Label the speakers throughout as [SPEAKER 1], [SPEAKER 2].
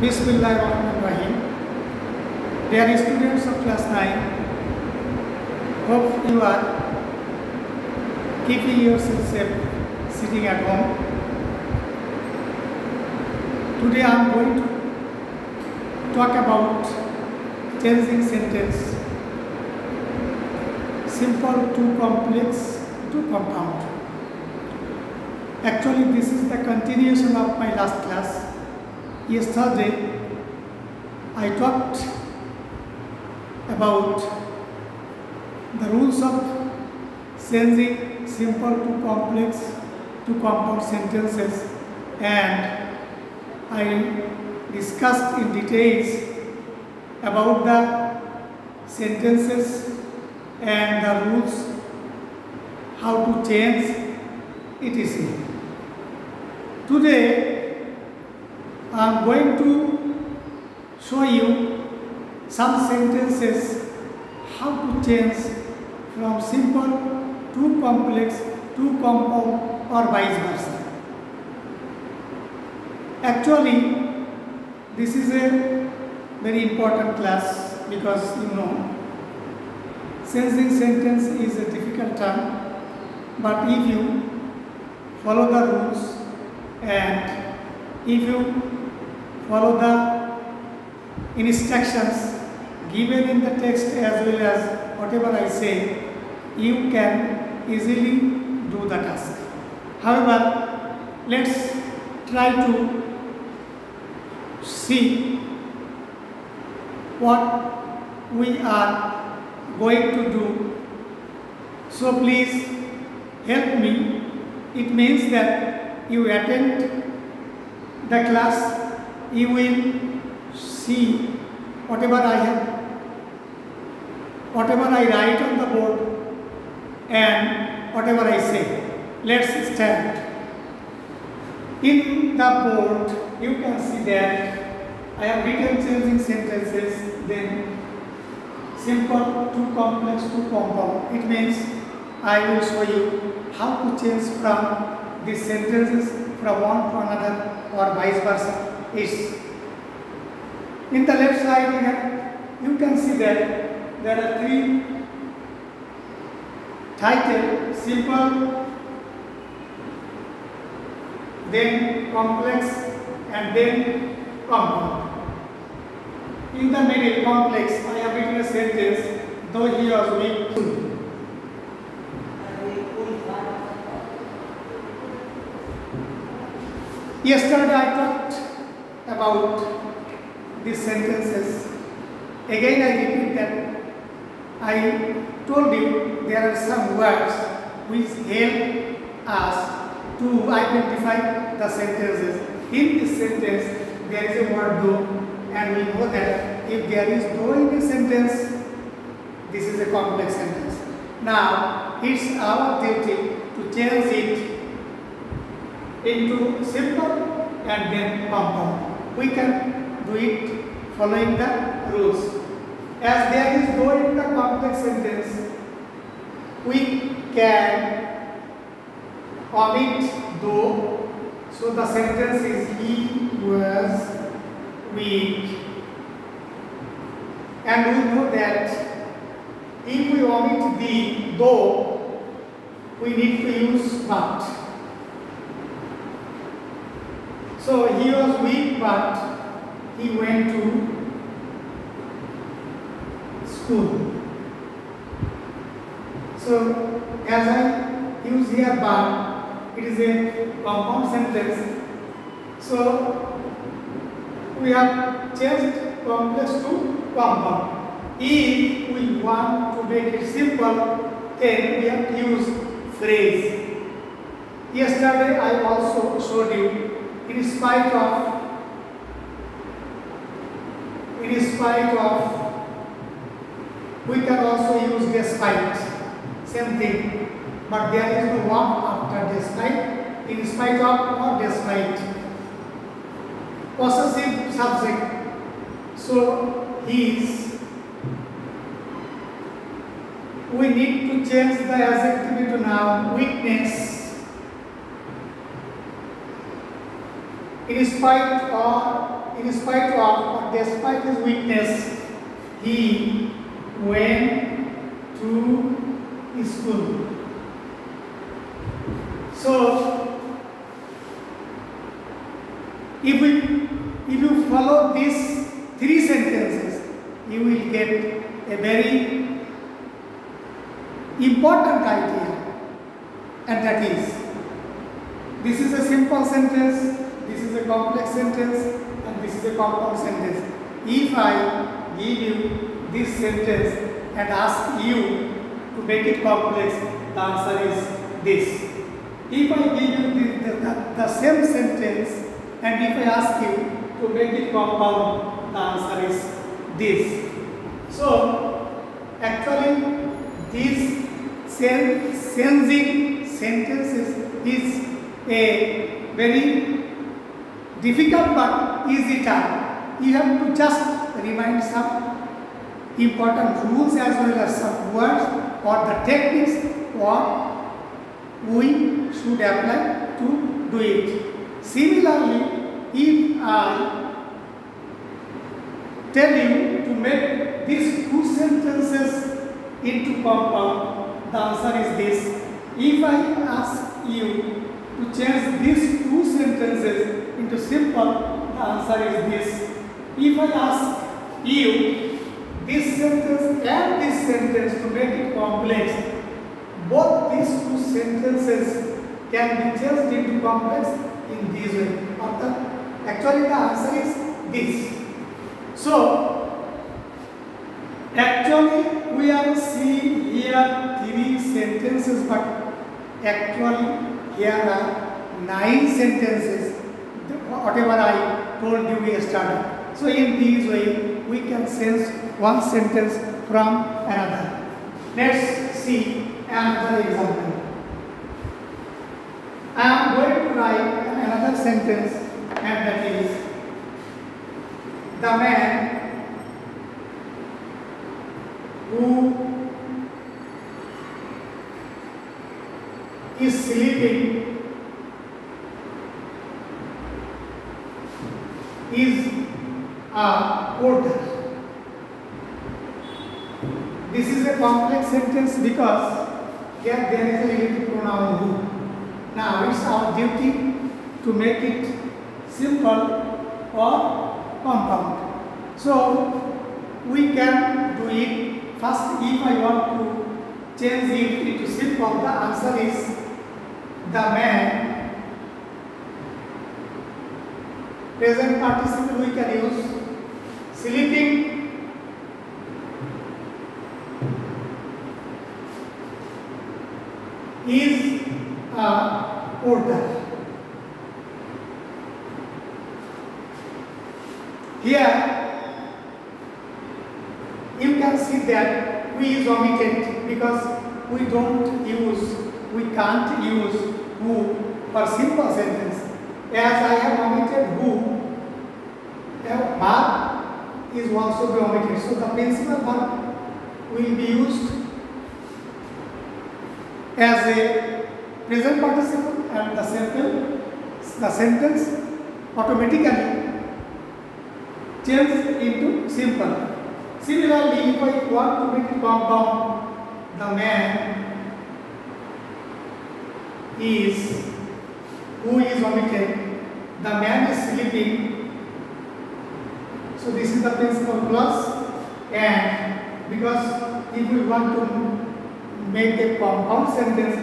[SPEAKER 1] Bismillahirrahmanirrahim. Dear students of class 9, hope you are keeping yourself safe sitting at home. Today I am going to talk about changing sentence, simple to complex to compound. Actually, this is the continuation of my last class. Yesterday, I talked about the rules of changing simple to complex to compound sentences, and I discussed in details about the sentences and the rules, how to change etc. Today, I am going to show you some sentences how to change from simple to complex to compound or vice versa. Actually, this is a very important class because changing sentence is a difficult term, but if you follow the rules and if you follow the instructions given in the text as well as whatever I say, you can easily do the task. However, let's try to see what we are going to do. So please help me. It means that you attend the class, you will see whatever I write on the board and whatever I say. Let's start. In the board, you can see that I have written changing sentences, then simple to complex to compound. It means I will show you how to change from these sentences from one to another or vice versa. In the left side here, you can see that there are three titles: simple, then complex, and then compound. In the middle, complex, I have written a sentence, though he was weak. Yesterday I talked about these sentences. Again I repeat that I told you there are some words which help us to identify the sentences. In this sentence there is a word though, and we know that if there is though in a sentence, this is a complex sentence. Now it's our duty to change it into simple and then compound. We can do it following the rules. As there is though in the complex sentence, we can omit though, so the sentence is he was weak. And we know that if we omit the though, we need to use but. So he was weak, but he went to school. So as I use here but, it is a compound sentence. So we have changed complex to compound. If we want to make it simple, then we have to use phrase. Yesterday I also showed you in spite of, we can also use despite, same thing, but there is no verb after despite, in spite of or despite. Possessive subject, so his. We need to change the adjective into noun, weakness. In spite or in spite of or despite his weakness, he went to school. So, if you follow these three sentences, you will get a very important idea, and that is, this is a simple sentence, this is a complex sentence, and this is a compound sentence. If I give you this sentence and ask you to make it complex, the answer is this. If I give you the same sentence and if I ask you to make it compound, the answer is this. So, actually, these changing sentences is a very difficult but easy task. You have to just remind some important rules as well as some words or the techniques what we should apply to do it. Similarly, if I tell you to make these two sentences into compound, the answer is this. If I ask you to change these two sentences into simple, the answer is this. If I ask you this sentence and this sentence to make it complex, both these two sentences can be changed into complex in this way. Actually, the answer is this. So, actually, we are seeing here three sentences, but actually, here are 9 sentences. Whatever I told you yesterday. So, in this way, we can sense one sentence from another. Let's see another example. I am going to write another sentence, and that is, the man who is sleeping is a porter. This is a complex sentence because here there is a relative pronoun who. Now it's our duty to make it simple or compound. So we can do it. First, if I want to change it into simple, the answer is the man. Present participle we can use. Sleeping is a porter. Here you can see that we is omitted because we can't use who for simple sentence. As I have omitted who, verb is also be omitted. So the principal verb will be used as a present participle and the sentence automatically changes into simple. Similarly, if I want to make it compound, the man is who is omitted, the man is sleeping. So this is the principal clause, and because if we want to make a compound sentence,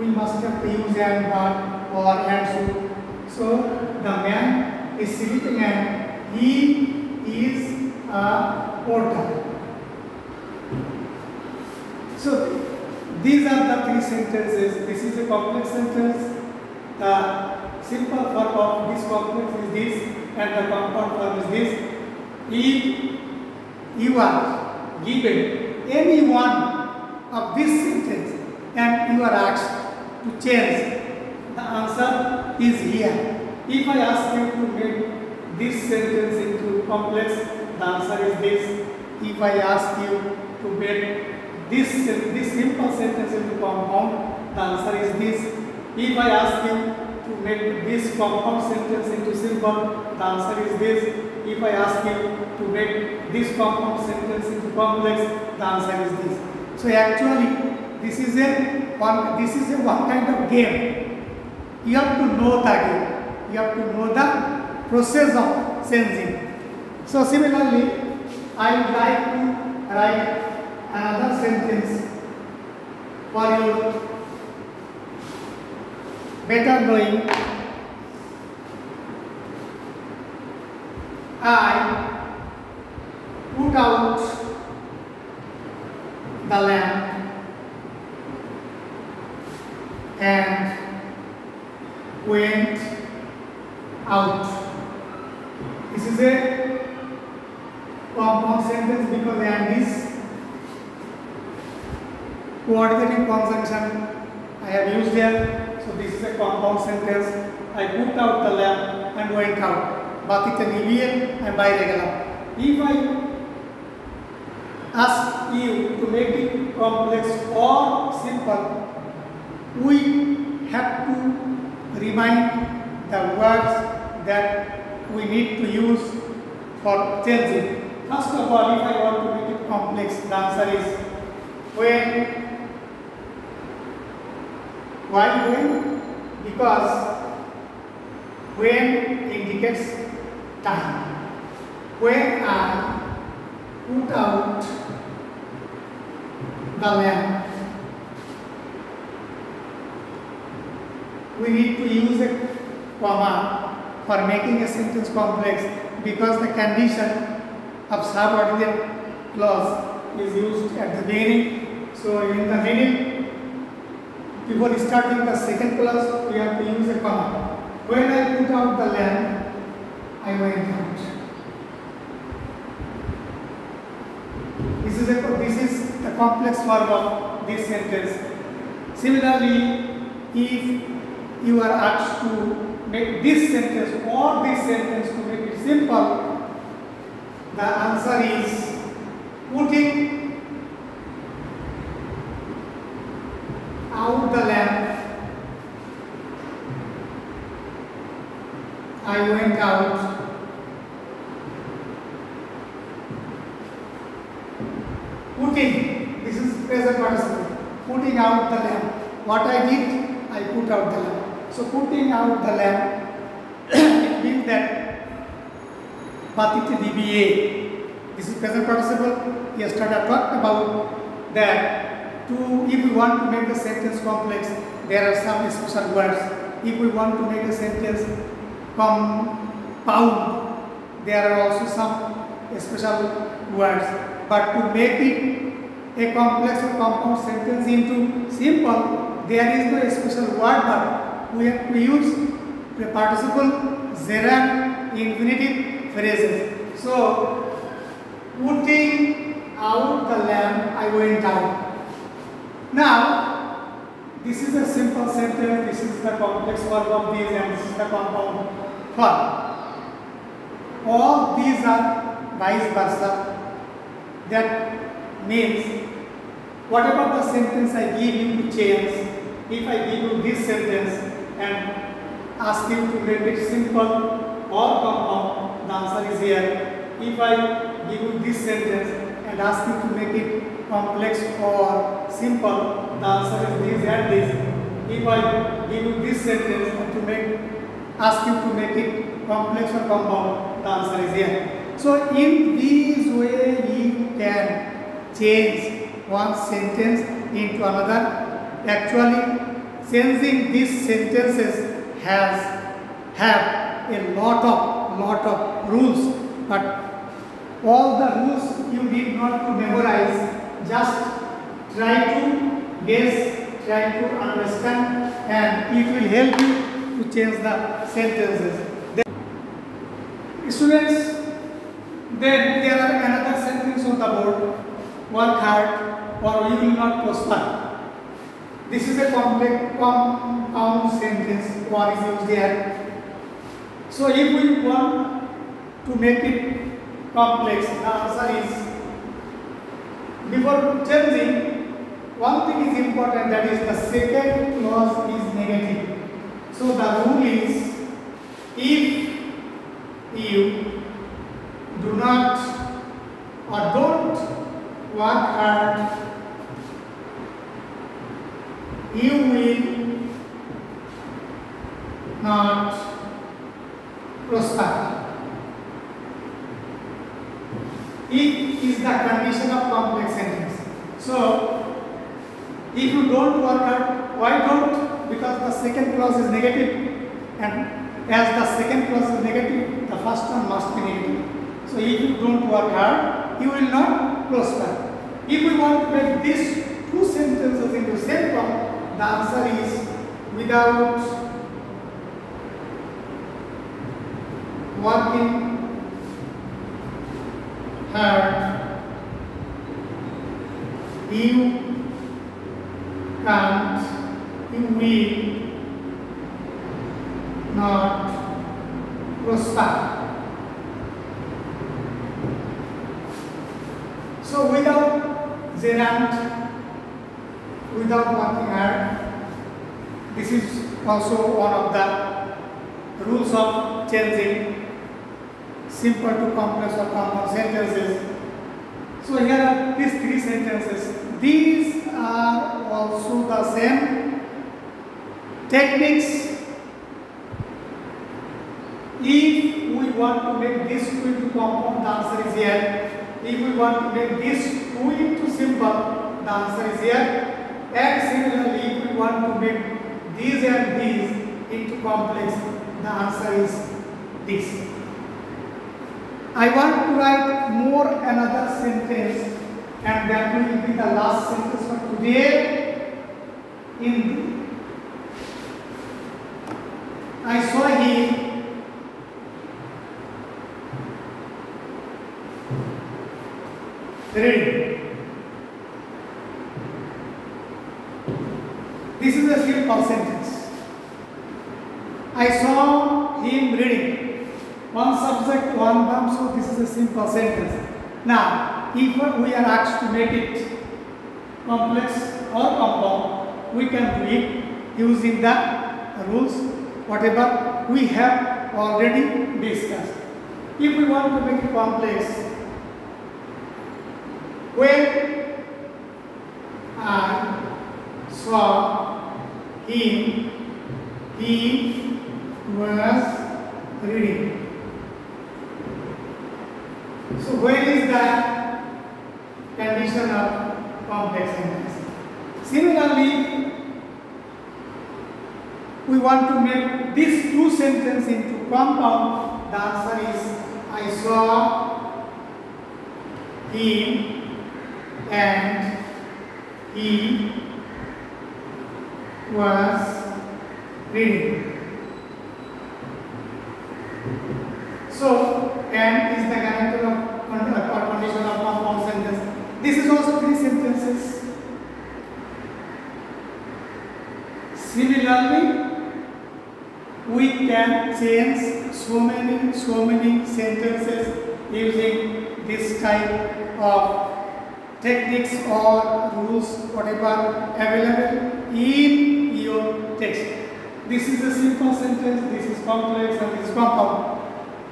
[SPEAKER 1] we must have to use an, but, or, and, so the man is sleeping and he is a porter. So these are the three sentences. This is a complex sentence. The simple form of this complex is this, and the compound form is this. If you are given any one of this sentence and you are asked to change, the answer is here. If I ask you to make this sentence into complex, the answer is this. If I ask you to make this simple sentence into compound, the answer is this. If I ask you to make this compound sentence into simple, the answer is this. if I ask you to make this compound sentence into complex, the answer is this. So actually, this is a one kind of game. You have to know the game. You have to know the process of changing. So similarly, I would like to write another sentence for your better knowing. I put out the lamp and went out. This is a compound sentence because and is coordinating conjunction I have used here. So this is a compound sentence. I put out the lamp and went out. Bakit nibiyan and bayre gelaম. If I ask you to make it complex or simple, we have to remind the words that we need to use for changing. First of all, if I want to make it complex, the answer is when. Why when? Because when indicates time. When I put out the lamp, we need to use a comma for making a sentence complex because the condition of subordinate clause is used at the beginning. So in the middle, before starting the second clause, we have to use a comma. When I put out the lamp, I went out. This is the complex form of this sentence. Similarly, if you are asked to make this sentence or this sentence to make it simple, the answer is putting out the lamp. I went out. Putting, this is present participle. Putting out the lamp. What I did, I put out the lamp. So putting out the lamp, it means that Patiti DBA. This is present participle. Yesterday I talked about that. If we want to make the sentence complex, there are some special words. If we want to make a sentence compound, there are also some special words. But to make it a complex or compound sentence into simple, there is no special word, but we have to use the participle, gerund, infinitive phrases. So, putting out the lamp, I went out. Now, this is a simple sentence, this is the complex form of these, and this is the compound form. All these are vice versa. That means, whatever the sentence I give you to change, if I give you this sentence and ask you to make it simple or compound, the answer is here. If I give you this sentence and ask you to make it complex or simple, the answer is this and this. If I give you this sentence and ask you to make it complex or compound, the answer is here. So in this way you can change one sentence into another. Actually, changing these sentences have a lot of rules, but all the rules you need not to memorize. Just try to guess, try to understand, and it will help you to change the sentences. Students, then there are another sentence on the board. Work hard or you will not prosper. This is a complex compound sentence. Or is used there. So if we want to make it complex, the answer is, before changing, one thing is important, that is the second clause is negative. So the rule is, if you do not or don't work hard, you will not prosper. If is the condition of complex sentence. So, if you don't work hard, why don't? Because the second clause is negative, and as the second clause is negative, the first one must be negative. So, if you don't work hard, you will not prosper. If we want to make these two sentences into same form, the answer is without working hard, you can't, you will not prosper. So without gerund, without working hard, this is also one of the rules of changing simple to complex or compound sentences. So here are these three sentences. These are also the same techniques. If we want to make this two into compound, the answer is here. If we want to make this two into simple, the answer is here. And similarly, if we want to make these and these into complex, the answer is this. I want to write more another sentence, and that will be the last sentence for today. I saw him reading. This is a simple sentence. I saw him reading. One subject, one verb, so this is a simple sentence. Now, if we are asked to make it complex or compound, we can do it using the rules, whatever we have already discussed. If we want to make it complex, when I saw him, he was reading. So where is the condition of complex sentence? Similarly, we want to make these two sentences into compound. The answer is I saw him and he was reading. So, and is the connector of or condition of compound sentence. This is also three sentences. Similarly, we can change so many sentences using this type of techniques or rules, whatever available in your text. This is a simple sentence, this is complex, and this is compound.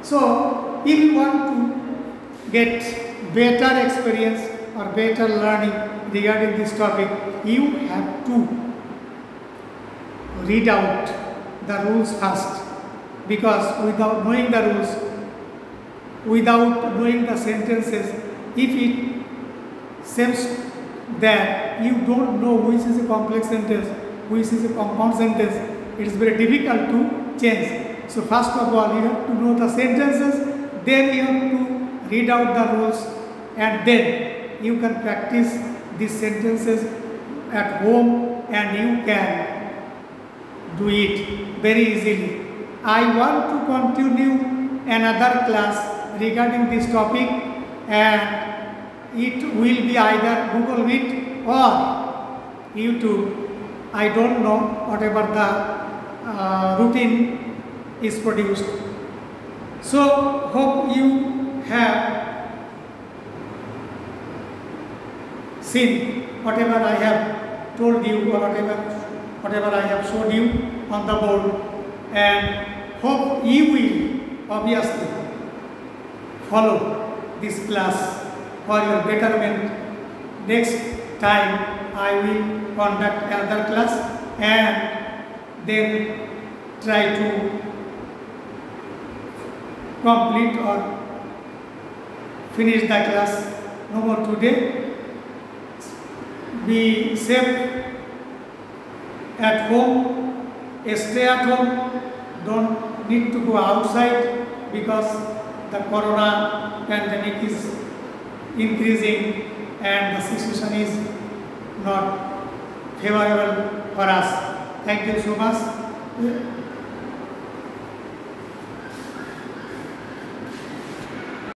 [SPEAKER 1] So, if you want to get better experience or better learning regarding this topic, you have to read out the rules first, because without knowing the rules, without knowing the sentences, if it seems that you don't know which is a complex sentence, which is a compound sentence, it is very difficult to change. So first of all, you have to know the sentences, then you have to read out the rules, and then you can practice these sentences at home and you can do it very easily. I want to continue another class regarding this topic, and it will be either Google Meet or YouTube. I don't know, whatever the routine is produced. So, hope you have seen whatever I have told you, or whatever I have showed you on the board, and hope you will obviously follow this class for your betterment. Next time I will conduct another class and then try to complete or finish the class. No more today. Be safe at home. Stay at home. Don't need to go outside because the corona pandemic is increasing and the situation is not favorable for us. Thank you so much.